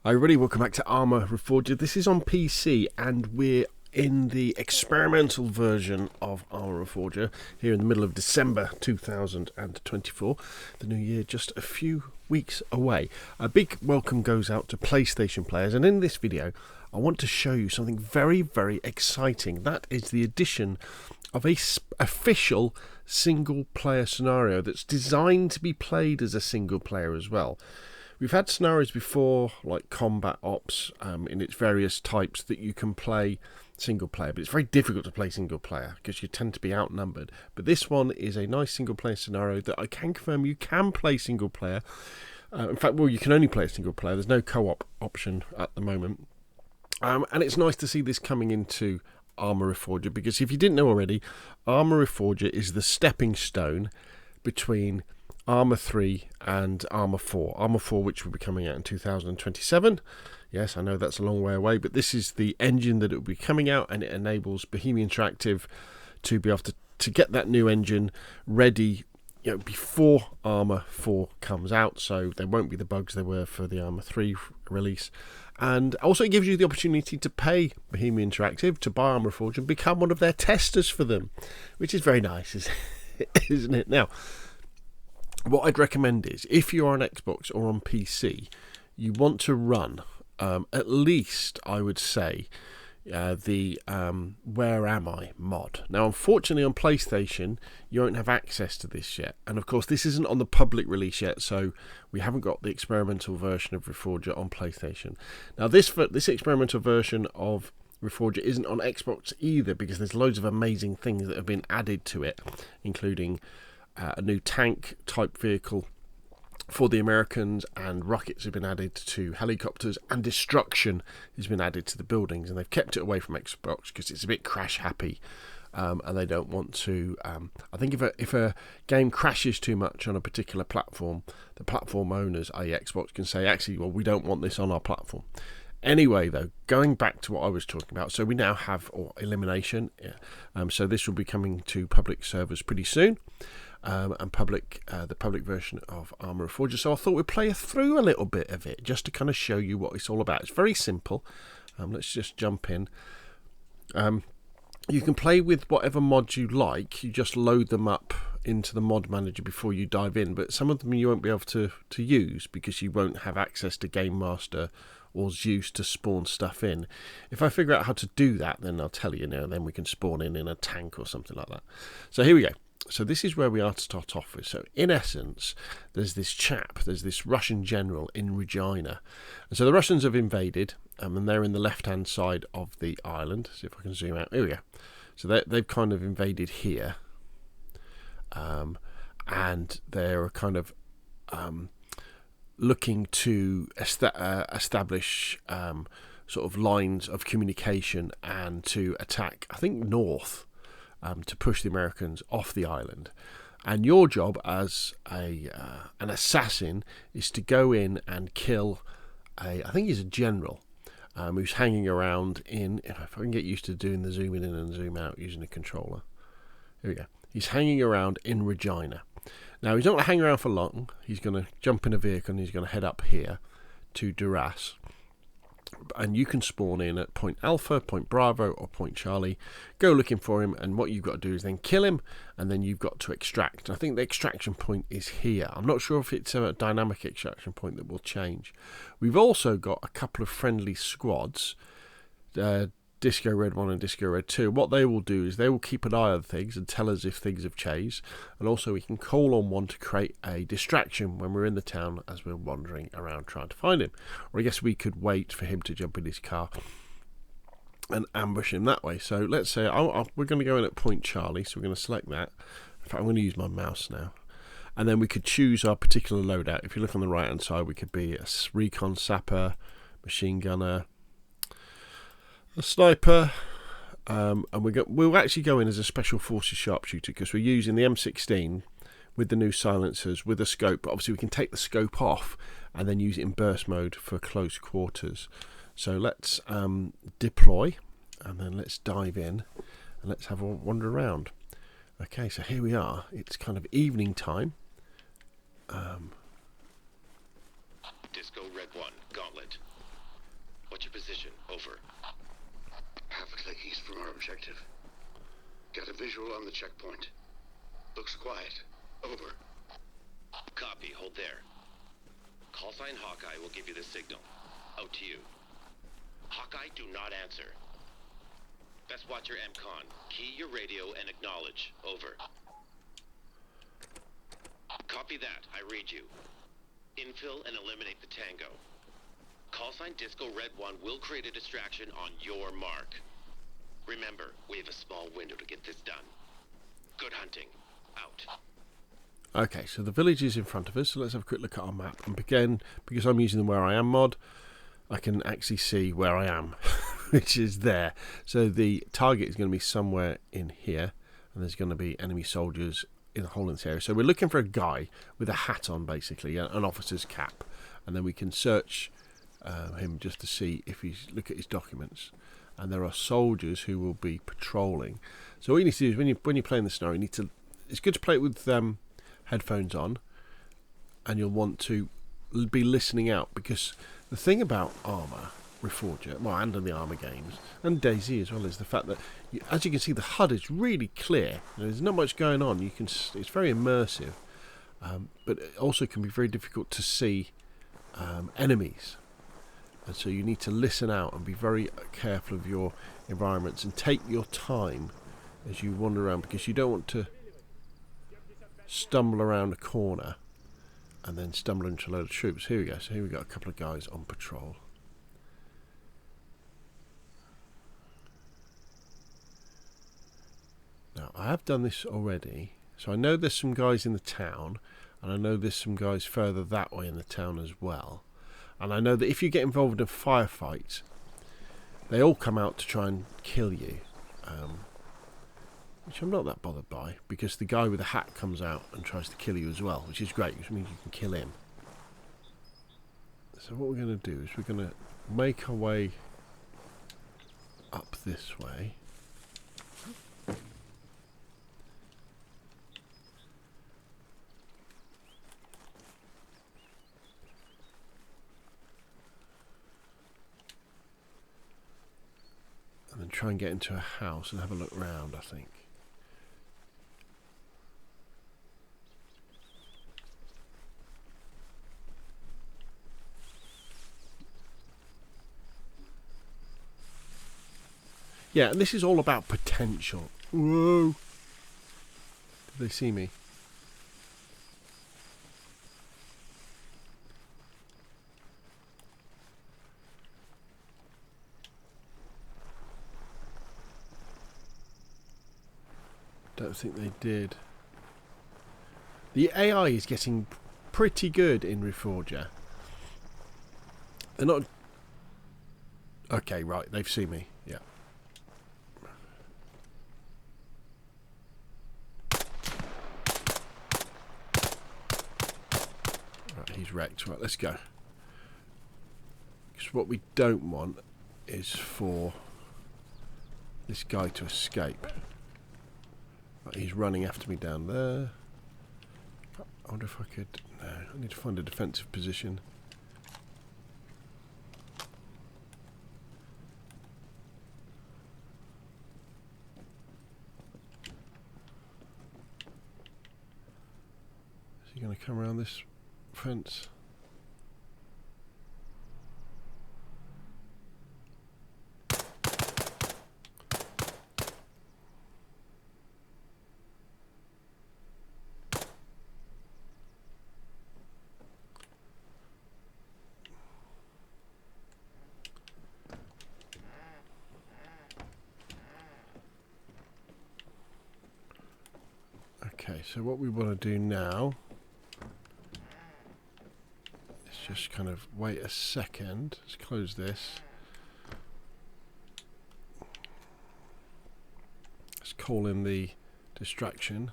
Hi everybody, welcome back to Arma Reforger. This is on PC and we're in the experimental version of Arma Reforger here in the middle of December 2024. The new year just a few weeks away. A big welcome goes out to PlayStation players, and in this video I want to show you something very, very exciting. That is the addition of a official single player scenario that's designed to be played as a single player as well. We've had scenarios before, like Combat Ops, in its various types, that you can play single player, but it's very difficult to play single player because you tend to be outnumbered. But this one is a nice single player scenario that I can confirm you can play single player. In fact, well, you can only play single player. There's no co-op option at the moment. And it's nice to see this coming into Arma Reforger, because if you didn't know already, Arma Reforger is the stepping stone between Arma 3 and Arma 4. Arma 4, which will be coming out in 2027. Yes, I know that's a long way away, but this is the engine that it will be coming out, and it enables Bohemia Interactive to be able to get that new engine ready, before Arma 4 comes out, so there won't be the bugs there were for the Arma 3 release. And also it gives you the opportunity to pay Bohemia Interactive to buy Arma Reforger and become one of their testers for them, which is very nice, isn't it? Now, what I'd recommend is, if you're on Xbox or on PC, you want to run at least, I would say, the Where Am I mod. Now, unfortunately, on PlayStation, you won't have access to this yet. And of course, this isn't on the public release yet, so we haven't got the experimental version of Reforger on PlayStation. Now, this experimental version of Reforger isn't on Xbox either, because there's loads of amazing things that have been added to it, including a new tank type vehicle for the Americans, and rockets have been added to helicopters, and destruction has been added to the buildings, and they've kept it away from Xbox because it's a bit crash happy, and they don't want to. I think if a game crashes too much on a particular platform, the platform owners, i.e. Xbox, can say, actually, well, we don't want this on our platform. Anyway, though, going back to what I was talking about, so we now have Elimination, so this will be coming to public servers pretty soon. And the public version of Arma Reforger. So I thought we'd play through a little bit of it just to kind of show you what it's all about. It's very simple. Let's just jump in. You can play with whatever mods you like. You just load them up into the mod manager before you dive in. But some of them you won't be able to use because you won't have access to Game Master or Zeus to spawn stuff in. If I figure out how to do that, then I'll tell you now. Then we can spawn in a tank or something like that. So here we go. So this is where we are to start off with. So in essence, there's this Russian general in Regina. And so the Russians have invaded, and they're in the left-hand side of the island. See if I can zoom out. Here we go. So they've kind of invaded here. And they're kind of looking to establish sort of lines of communication and to attack, I think, north. To push the Americans off the island. And your job as an assassin is to go in and kill I think he's a general, who's hanging around in, if I can get used to doing the zoom in and zoom out using a controller. Here we go. He's hanging around in Regina. Now, he's not going to hang around for long. He's going to jump in a vehicle and he's going to head up here to Duras. And you can spawn in at Point Alpha, Point Bravo, or Point Charlie. Go looking for him, and what you've got to do is then kill him, and then you've got to extract. I think the extraction point is here. I'm not sure if it's a dynamic extraction point that will change. We've also got a couple of friendly squads, Disco Red 1 and Disco Red 2. What they will do is they will keep an eye on things and tell us if things have changed, and also we can call on one to create a distraction when we're in the town as we're wandering around trying to find him. Or I guess we could wait for him to jump in his car and ambush him that way. So let's say we're going to go in at Point Charlie, so we're going to select that. In fact, I'm going to use my mouse now. And then we could choose our particular loadout. If you look on the right hand side, we could be a recon sapper, machine gunner, a sniper, and we'll actually go in as a special forces sharpshooter because we're using the M16 with the new silencers with a scope. But obviously we can take the scope off and then use it in burst mode for close quarters. So let's deploy, and then let's dive in and let's have a wander around. Okay, so here we are. It's kind of evening time. Disco Red 1, Gauntlet. What's your position? Over. Half a click east from our objective. Got a visual on the checkpoint. Looks quiet. Over. Copy. Hold there. Call sign Hawkeye will give you the signal. Out to you. Hawkeye, do not answer. Best watch your MCON. Key your radio and acknowledge. Over. Copy that. I read you. Infill and eliminate the Tango. Call sign Disco Red 1 will create a distraction on your mark. Remember, we have a small window to get this done. Good hunting. Out. Okay, so the village is in front of us, so let's have a quick look at our map. And again, because I'm using the Where I Am mod, I can actually see where I am, which is there. So the target is going to be somewhere in here, and there's going to be enemy soldiers in a hole in this area. So we're looking for a guy with a hat on, basically, an officer's cap, and then we can search him just to see if he's look at his documents. And there are soldiers who will be patrolling. So what you need to do is when you're playing the scenario, you need to. It's good to play it with headphones on, and you'll want to be listening out, because the thing about Arma Reforger, well, and in the Arma games, and DayZ as well, is the fact that, as you can see, the HUD is really clear. There's not much going on. It's very immersive, but it also can be very difficult to see enemies. And so you need to listen out and be very careful of your environments and take your time as you wander around, because you don't want to stumble around a corner and then stumble into a load of troops. Here we go. So here we got a couple of guys on patrol. Now, I have done this already, so I know there's some guys in the town, and I know there's some guys further that way in the town as well. And I know that if you get involved in firefights, they all come out to try and kill you, which I'm not that bothered by, because the guy with the hat comes out and tries to kill you as well, which is great, which means you can kill him. So what we're going to do is we're going to make our way up this way. And then try and get into a house and have a look round, I think. Yeah, and this is all about potential. Whoa! Did they see me? Don't think they did. The AI is getting pretty good in Reforger. They're not... Okay, right, they've seen me. Yeah. Right, he's wrecked. Right, let's go. Because what we don't want is for this guy to escape. Right, he's running after me down there. I wonder if I could... No, I need to find a defensive position. Is he going to come around this fence? Okay, so what we want to do now is just kind of wait a second. Let's close this. Let's call in the distraction.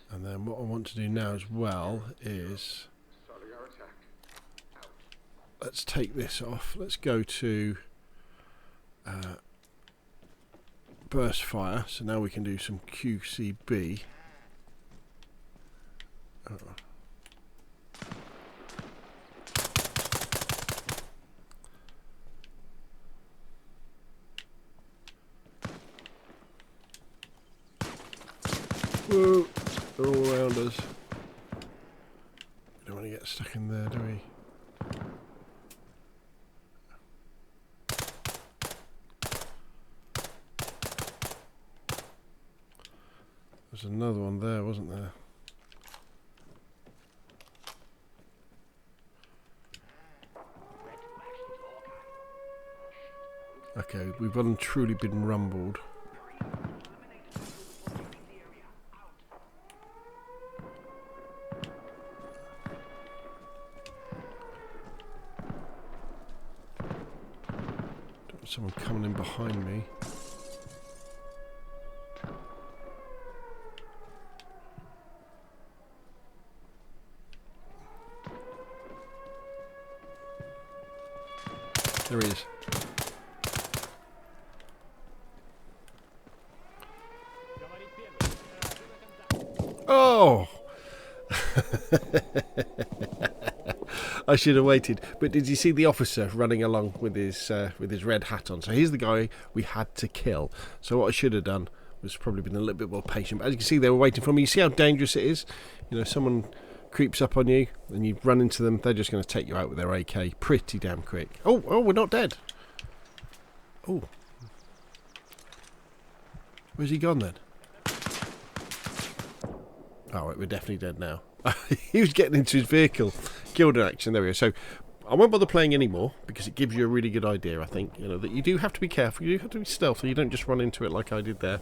And then what I want to do now as well is, let's take this off. Let's go to burst fire, so now we can do some QCB. Whoa, they're all around us. We don't want to get stuck in there, do we? There's another one there, wasn't there? Okay, we've well and truly been rumbled. Someone coming in behind me. There he is. Oh! I should have waited. But did you see the officer running along with his red hat on? So he's the guy we had to kill. So what I should have done was probably been a little bit more patient. But as you can see, they were waiting for me. You see how dangerous it is? You know, someone creeps up on you and you run into them. They're just going to take you out with their AK pretty damn quick. Oh, we're not dead. Oh. Where's he gone then? Oh, right, we're definitely dead now. He was getting into his vehicle. Killed in action. There we go. So I won't bother playing anymore because it gives you a really good idea, I think. You know, that you do have to be careful. You do have to be stealthy. You don't just run into it like I did there.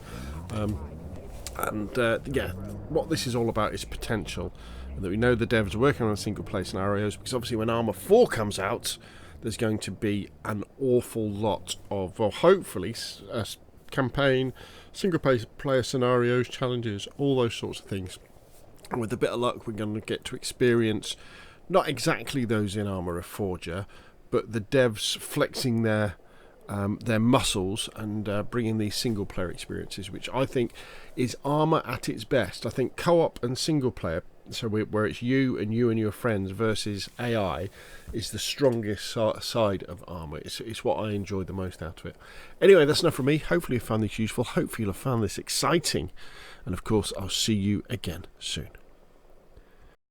Yeah, what this is all about is potential. And that we know the devs are working on single player scenarios because obviously when Arma 4 comes out, there's going to be an awful lot of, well, hopefully, campaign, single player scenarios, challenges, all those sorts of things. And with a bit of luck, we're going to get to experience not exactly those in Arma Reforger, but the devs flexing their muscles and bringing these single player experiences, which I think is Arma at its best. I think co-op and single player, so where it's you and your friends versus AI, is the strongest side of Arma. It's what I enjoy the most out of it. Anyway, that's enough from me. Hopefully you found this useful. Hopefully you'll have found this exciting. And of course, I'll see you again soon.